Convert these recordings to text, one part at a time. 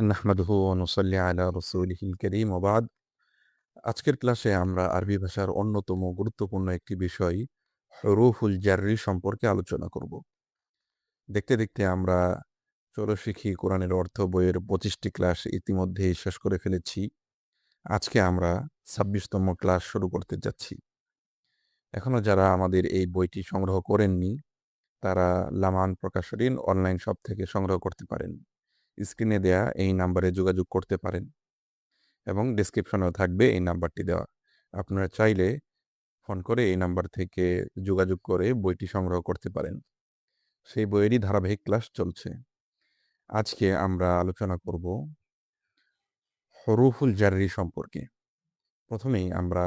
নাহমাদুহু ওয়া নুসাল্লি আলা রাসূলিহিল কারীম ওয়া বা'দ। আজকের ক্লাসে আমরা আরবি ভাষার অন্যতম গুরুত্বপূর্ণ একটি বিষয় হুরুফুল জাররি সম্পর্কে আলোচনা করব। দেখতে দেখতে আমরা চলো শিখি কোরআনের অর্থ বইয়ের ২৫টি ক্লাস ইতিমধ্যেই শেষ করে ফেলেছি। আজকে আমরা ২৬তম ক্লাস শুরু করতে যাচ্ছি। এখনো যারা আমাদের এই বইটি সংগ্রহ করেননি, তারা লামান প্রকাশনীর অনলাইন শপ থেকে সংগ্রহ করতে পারেন। স্ক্রিনে দেয়া এই নাম্বারে যোগাযোগ করতে পারেন এবং ডেসক্রিপশনেও থাকবে এই নাম্বারটি দেওয়া। আপনারা চাইলে ফোন করে এই নাম্বার থেকে যোগাযোগ করে বইটি সংগ্রহ করতে পারেন। সেই বইয়েরই ধারাবাহিক ক্লাস চলছে। আজকে আমরা আলোচনা করব হরুফুল জাররি সম্পর্কে। প্রথমেই আমরা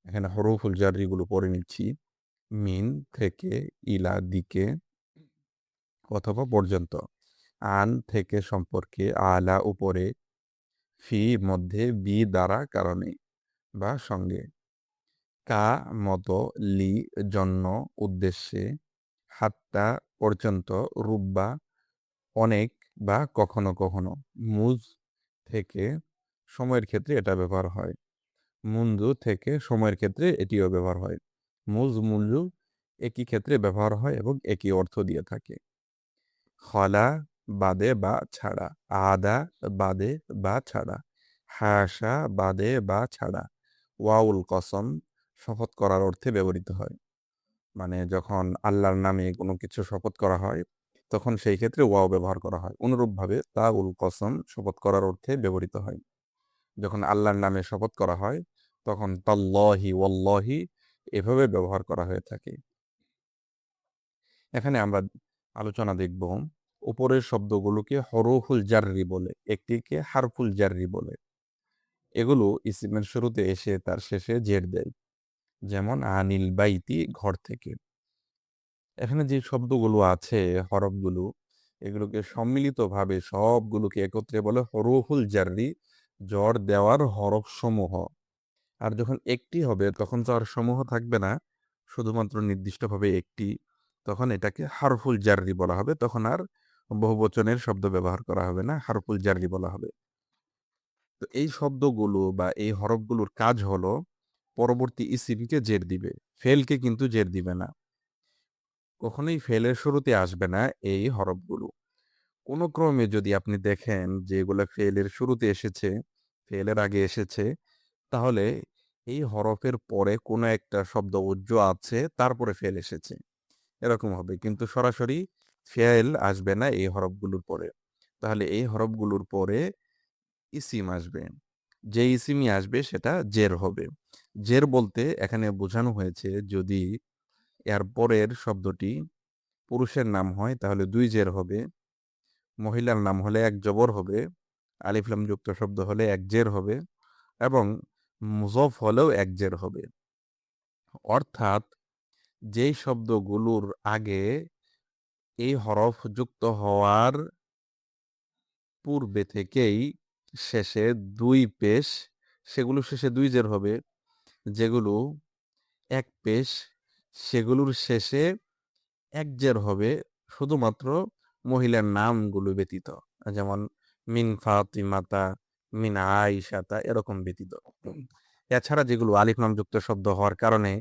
এখানে হরুফুল জাররিগুলো পড়ে নিচ্ছি। মিন থেকে ইলা দিকে অথবা পর্যন্ত, আন থেকে সম্পর্কে, আলা উপরে, ফি মধ্যে, বি দ্বারা কারণে বা সঙ্গে, কা মতো, লি জন্য উদ্দেশ্যে, হাত্তা পর্যন্ত, রুব্বা অনেক বা কখনো কখনো, মুজ থেকে সময়ের ক্ষেত্রে এটা ব্যবহার হয়, মুনজু থেকে সময়ের ক্ষেত্রে এটিও ব্যবহার হয়, মুজ মুনজু একই ক্ষেত্রে ব্যবহার হয় এবং একই অর্থ দিয়ে থাকে। খলা বাদে বা ছাড়া, আদা বাদে বা ছাড়া, হাসা বাদে বা ছাড়া, ওয়াউল কসম শপথ করার অর্থে ব্যবহৃত হয়। মানে যখন আল্লাহর নামে কোনো কিছু শপথ করা হয়, তখন সেই ক্ষেত্রে ওয়াও ব্যবহার করা হয়। অনুরূপভাবে তাউল কসম শপথ করার অর্থে ব্যবহৃত হয়। যখন আল্লাহর নামে শপথ করা হয়, তখন তাল্লাহি ওয়াল্লাহি এভাবে ব্যবহার করা হয়ে থাকে। এখানে আমরা আলোচনা দেখব, উপরের শব্দগুলোকে হরফুল জাররি বলে, একটিকে হারফুল জাররি বলে। এগুলো ইসিমের শুরুতে এসে তার শেষে জের দেয়। যেমন আনিল বাইতি, ঘর থেকে। এখানে যে শব্দগুলো আছে, হরফগুলো, এগুলোকে সম্মিলিতভাবে সবগুলোকে একত্রে বলে হরফুল জাররি, জর দেওয়ার হরফ সমূহ। আর যখন একটি হবে তখন তো আর সমূহ থাকবে না, শুধুমাত্র নির্দিষ্টভাবে একটি, তখন এটাকে হারফুল জাররি বলা হবে। তখন আর বহুবচনের শব্দ ব্যবহার করা হবে না, হারফুল জাররি বলা হবে। তো এই শব্দগুলো বা এই হরফগুলোর কাজ হলো পরবর্তী ইসিমকে জের দিবে, ফেলকে কিন্তু জের দিবে না। কখনোই ফেলের শুরুতে আসবে না এই হরফগুলো। কোনো ক্রমে যদি আপনি দেখেন যে এগুলো ফেলের শুরুতে এসেছে, ফেলের আগে এসেছে, তাহলে এই হরফের পরে কোনো একটা শব্দ উজ্জ আছে, তারপরে ফেল এসেছে, এরকম হবে। কিন্তু সরাসরি ফেল আসবে না এই হরফগুলোর পরে। তাহলে এই হরফগুলোর পরে ইসিম আসবে। যে ইসিমই আসবে সেটা জের হবে। জের বলতে এখানে বোঝানো হয়েছে, যদি এর পরের শব্দটি পুরুষের নাম হয় তাহলে ২ জের হবে, মহিলার নাম হলে ১ জবর হবে, আলিফ লাম যুক্ত শব্দ হলে ১ জের হবে এবং মুযফ হলেও ১ জের হবে। অর্থাৎ যেই শব্দগুলোর আগে এই হরফ যুক্ত হওয়ার পূর্বে থেকেই শেষে ২ পেশ, সেগুলো শেষে ২ জের হবে। যেগুলো ১ পেশ, সেগুলোর শেষে ১ জের হবে, শুধুমাত্র মহিলার নামগুলো ব্যতীত। যেমন মিন ফাতিমাতা, মিন আইশাতা, এরকম ব্যতীত। এছাড়া যেগুলো আলিফ লাম যুক্ত শব্দ হওয়ার কারণে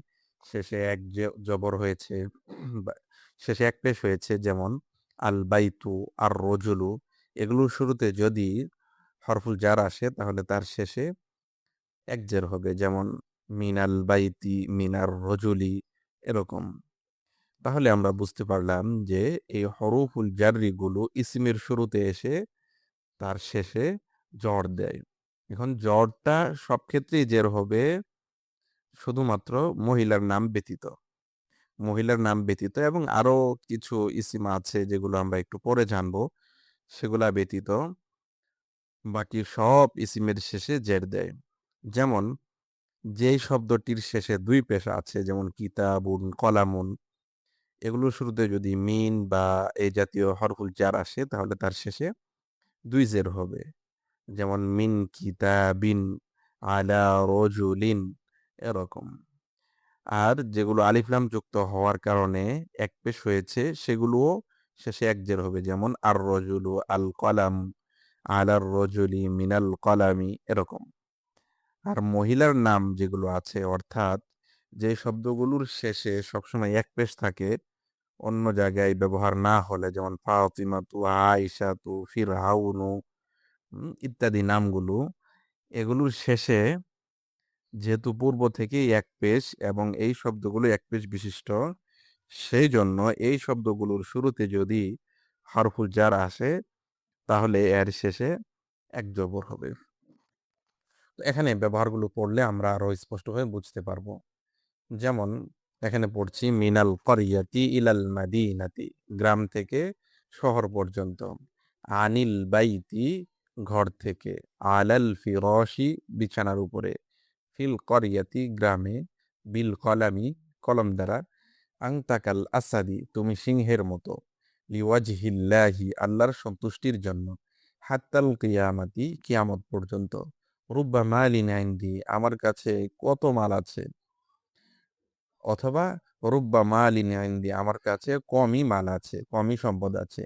শেষে ১ জবর হয়েছে বা শেষে ১ পেশ হয়েছে, যেমন আল বাইতু, আর রজুলু, এগুলোর শুরুতে যদি হরফুল জার আসে তাহলে তার শেষে ১ জের হবে, যেমন মিনাল বাইতি, মিনার রজুলি, এরকম। তাহলে আমরা বুঝতে পারলাম যে এই হরফুল জাররি গুলো ইসিমের শুরুতে এসে তার শেষে জর দেয়। এখন জরটা সব ক্ষেত্রেই জের হবে, শুধুমাত্র মহিলার নাম ব্যতীত। মহিলার নাম ব্যতীত এবং আরো কিছু ইসিম আছে যেগুলো আমরা একটু পরে জানবো, সেগুলা ব্যতীত বাকি সব ইসিমের শেষে জের দেয়। যেমন যেই শব্দটির শেষে ২ পেশ আছে, যেমন কিতাবুন, কলামুন, এগুলোর শুরুতে যদি মিন বা এই জাতীয় হরফুল জার আসে তাহলে তার শেষে ২ জের হবে, যেমন মিন কিতাবিন, আলা রজুলিন, এরকম। আর যেগুলো আলিফ লাম যুক্ত হওয়ার কারণে ১ পেশ হয়েছে, সেগুলোও শেষে ১ জের হবে, যেমন আর রজুলু, আল কলাম, আলার রজুলি মিনাল কলামি, এরকম। আর মহিলার নাম যেগুলো আছে, অর্থাৎ যে শব্দগুলোর শেষে সবসময় এক পেশ থাকে, অন্য জায়গায় ব্যবহার না হলে, যেমন ফাতিমাতু, আয়েশাতু, ফিরআউনু ইত্যাদি নামগুলো, এগুলোর শেষে যেহেতু পূর্ব থেকেই এক পেশ এবং এই শব্দগুলো এক পেশ বিশিষ্ট, সেই জন্য এই শব্দগুলোর শুরুতে যদি হরফুল জার আসে, তাহলে এর শেষে এক জবর হবে। তো এখানে ব্যবহারগুলো পড়লে আমরা আরো স্পষ্টভাবে বুঝতে পারবো। যেমন এখানে পড়ছি মিনাল করিয়াতি ইলাল মাদিনাতি, গ্রাম থেকে শহর পর্যন্ত। আনিল বাইতি, ঘর থেকে। আলাল ফিরশি, বিছানার উপরে। ফিল করিয়াতি, গ্রামে। বিল কলামি, কলম দ্বারা। আংতাকাল আসাদি, তুমি সিংহের মতো। লিওয়াজহিল্লাহি, আল্লাহর সন্তুষ্টির জন্য। হাত্তাল কিয়ামাতি, কিয়ামত পর্যন্ত। রুব্বা মালিন ইনদি, আমার কাছে কত মাল আছে। অথবা রুব্বা মালিন ইনদি, আমার কাছে কমই মাল আছে, কমই সম্পদ আছে।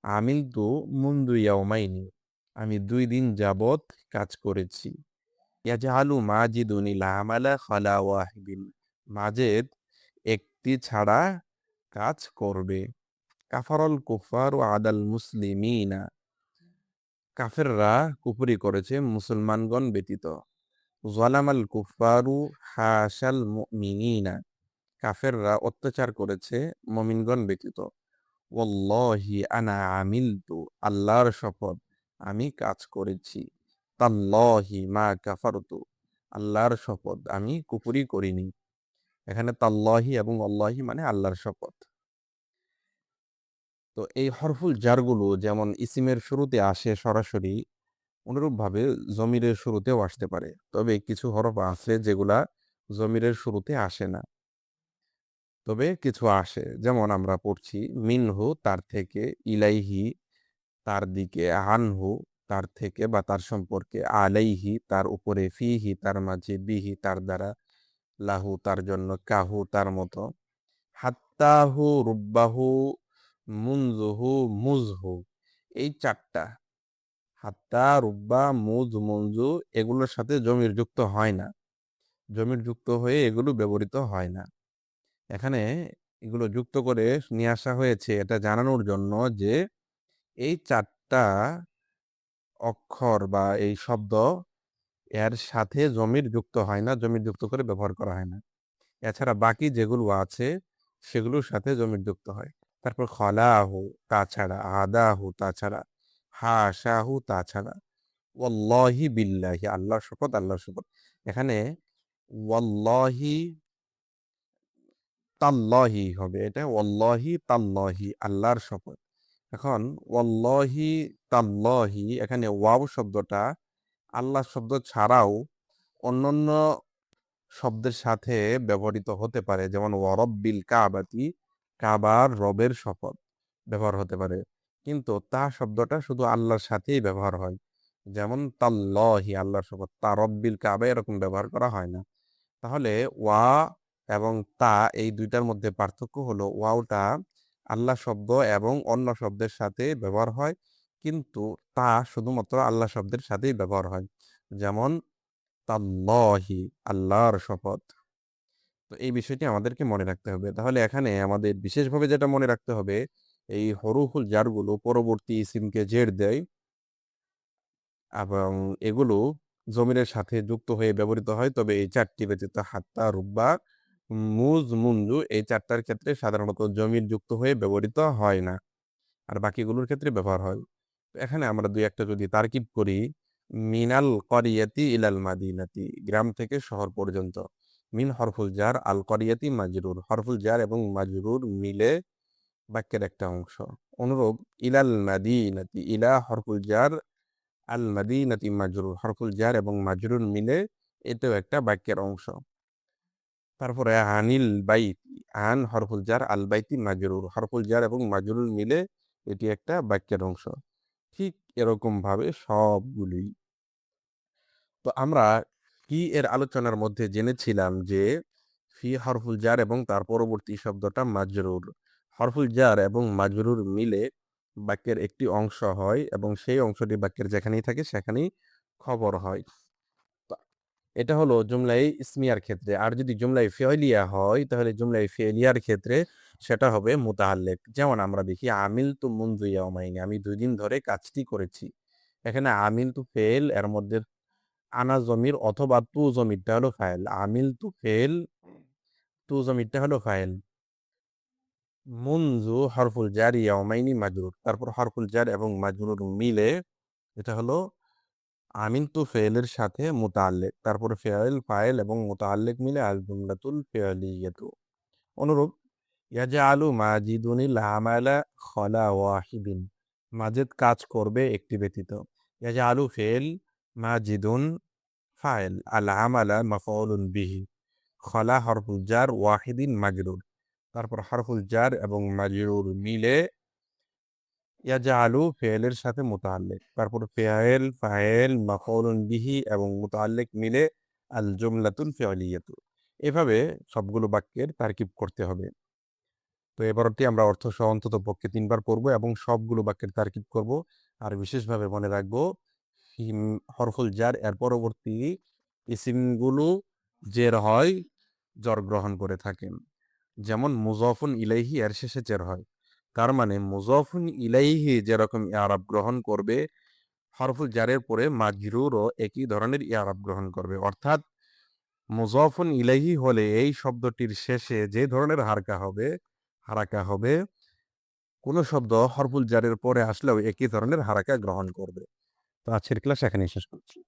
আমিল তু মুন্দু ইয়াউমাইনি, আমি 2 দিন যাবত কাজ করেছি। ইয়াজআলু মাজিদুনিল আমালা খালা ওয়াহিদিন, মাজেদ একটি ছাড়া কাজ করবে। কাফারল কুফারু আদাল মুসলিমিনা, কাফেররা কুফরি করেছে মুসলমানগণ ব্যতীত। যালামাল কুফারু হাসাল মুমিনিনা, কাফেররা অত্যাচার করেছে মুমিনগণ ব্যতীত। ওয়াল্লাহি আনা আমিলতু, আল্লাহর শপথ আমি কাজ করেছি। তাল্লাহি মা কাফারতু, আল্লাহর শপথ আমি কুফরি করিনি। এখানে তাল্লাহি এবং আল্লাহি মানে আল্লাহর শপথ। তো এই হরফুল জারগুলো যেমন ইসিমের শুরুতে আসে সরাসরি, অনুরূপভাবে জমিরের শুরুতেও আসতে পারে। তবে কিছু হরফ আছে যেগুলা জমিরের শুরুতে আসে না, তবে কিছু আসে। যেমন আমরা পড়ছি মিনহু, তার থেকে। ইলাইহি, তার দিকে। আনহু, তার থেকে বা তার সম্পর্কে। আলাইহি, তার উপরে। ফিহি, তার মাঝে। বিহি, তার দ্বারা। লাহু, তার জন্য। কাহু, তার মতো। হাত্তাহু, রুব্বাহু, মুনজুহু, মুজহু, এই 4টা, হাত্তা, রুব্বা, মুজ, মুনজু, এগুলোর সাথে জমির যুক্ত হয় না। জমির যুক্ত হয়ে এগুলো ব্যবহৃত হয় না। এখানে এগুলো যুক্ত করে নিয়ে আসা হয়েছে এটা জানানোর জন্য যে এই 4টা অক্ষর বা এই শব্দ এর সাথে জমির যুক্ত হয় না, জমির যুক্ত করে ব্যবহার করা হয় না। এছাড়া বাকি যেগুলো আছে সেগুলোর সাথে জমির যুক্ত হয়। তারপর খলাহু, তাছাড়া। আদাহু, তাছাড়া। হাসাহু, তাছাড়া। ওয়াল্লাহি বিল্লাহি, আল্লাহর শপথ, আল্লাহর শপথ। এখানে ওয়াল্লাহি তাল্লাহি হবে, এটা ওয়াল্লাহি তাল্লাহি, আল্লাহর শপথ। এখন ওয়াল্লাহি তাল্লাহি, এখানে ওয়াও শব্দটা আল্লাহ শব্দ ছাড়াও অন্যান্য শব্দের সাথে ব্যবহৃত হতে পারে। যেমন ওয়ারব্বিল কাবাতি, কাবার রবের শপথ ব্যবহার হতে পারে। কিন্তু তা শব্দটা শুধু আল্লাহর সাথেই ব্যবহার হয়। যেমন তাল্লাহি, আল্লাহর শপথ। তা রব্বিল কাবা এরকম ব্যবহার করা হয় না। তাহলে ওয়া এবং তা, এই দুইটার মধ্যে পার্থক্য হলো ওয়াওটা আল্লাহ শব্দ এবং অন্য শব্দের সাথে ব্যবহার হয়, কিন্তু তা শুধুমাত্র আল্লাহ শব্দের সাথেই ব্যবহার হয়। যেমন তাল্লাহি, আল্লাহর শপথ। তো এই বিষয়টি আমাদেরকে মনে রাখতে হবে। তাহলে এখানে আমাদের বিশেষভাবে যেটা মনে রাখতে হবে, এই হরফুল জারগুলো পরবর্তী ইসিমকে জের দেয় এবং এগুলো জমিরের সাথে যুক্ত হয়ে ব্যবহৃত হয়। তবে এই 4টি ব্যতীত, হাত্তা, রুব্বা, মুজ, মুনজু, এই 4টার ক্ষেত্রে সাধারণত জমির যুক্ত হয়ে ব্যবহৃত হয় না, আর বাকিগুলোর ক্ষেত্রে ব্যবহার হয়। তো এখানে আমরা দুই একটা যদি তারকিব করি, মিনাল করিয়াতি ইলাল মাদিনাতি, গ্রাম থেকে শহর পর্যন্ত। মিন হরফুল জার, আল করিয়াতি মাজরুর, হরফুল জার এবং মাজরুর মিলে বাক্যের একটা অংশ। অনুরূপ ইলাল মাদিনাতি, ইলা হরফুল জার, আল মাদিনাতি মাজরুর, হরফুল জার এবং মাজরুর মিলে এটাও একটা বাক্যের অংশ। তারপরে আনিল বাইত, আন হরফুল জার, আল বাইতি মাজরুর, হরফুল জার এবং মাজরুর মিলে এটি একটা বাক্যের অংশ। ঠিক এরকম ভাবে সবগুলি। তো আমরা কি এর আলোচনার মধ্যে জেনেছিলাম যে ফি হরফুল জার এবং তার পরবর্তী শব্দটা মাজরুর। হরফুল জার এবং মাজরুর মিলে বাক্যের একটি অংশ হয় এবং সেই অংশটি বাক্যের যেখানেই থাকে সেখানেই খবর হয়। তা এটা হলো জুমলাই ইসমিয়ার ক্ষেত্রে। আর যদি জুমলাই ফি'লিয়া হয় তাহলে জুমলাই ফি'লিয়ার ক্ষেত্রে সেটা হবে মুতাআল্লিক। যেমন আমরা দেখি আমিলতু মুনযু ইয়াওমাইনি, আমি ২ দিন ধরে কাজটি করেছি। এখানে আমিলতু ফেল, এর মধ্যে আনা জমির অথবা তু জমিরটা হলো ফাইল। আমিলতু ফেল, তু জমিরটা হলো ফাইল। মুনযু হরফুল জার, ইয়াওমাইনি মাজরুর। তারপর হরফুল জার এবং মাজরুর মিলে এটা হলো আমিলতু ফেলের সাথে মুতাআল্লিক। তারপরে ফেইল, ফাইল এবং মুতাআল্লিক মিলে আল জুমলাতুল ফি'লিয়াতু। অনুরূপ ইয়াজআলু মাজিদুনিল আমালা খলা ওয়াহিদিন। মাজিদ কাজ করবে একটি ব্যতীত। ইয়াজআলু ফেল, মাজিদুন ফাইল, আল আমালা মাফউলুন বিহি, খলা হরফুল জার, ওয়াহিদিন মাজরুর। তারপর হরফুল জার এবং মাজরুর মিলে ইয়াজআলু ফেলের সাথে মুতাআল্লিক। তারপর ফেইল, ফাইল, মাফউলুন বিহি এবং মুতাআল্লিক মিলে আল জুমলাতুল ফি'লিয়াতু। এভাবে সবগুলো বাক্যের তারকিব করতে হবে। তো এবারটি আমরা অর্থসহ অন্ততপক্ষে ৩ বার পড়ব এবং সবগুলো বাক্যের তারকিব করব। আর বিশেষভাবে মনে রাখবো হরফুল জার এর পরবর্তী ইসিমগুলো জের হয়, জর গ্রহণ করে থাকেন। যেমন মুযফুন ইলাইহি এর শেষে জের হয়। তার মানে মুযফুন ইলাইহি যেরকম ইআরাব গ্রহণ করবে, হরফুল জারের পরে মাজরুরও একই ধরনের ইআরাব গ্রহণ করবে। অর্থাৎ মুযফুন ইলাইহি হলে এই শব্দটির শেষে যে ধরনের হারাকা হবে, কোনো শব্দ হরফুল জারের পরে আসলেও একই ধরনের হারাকা গ্রহণ করবে। তো আজকের ক্লাস এখানেই শেষ করছি।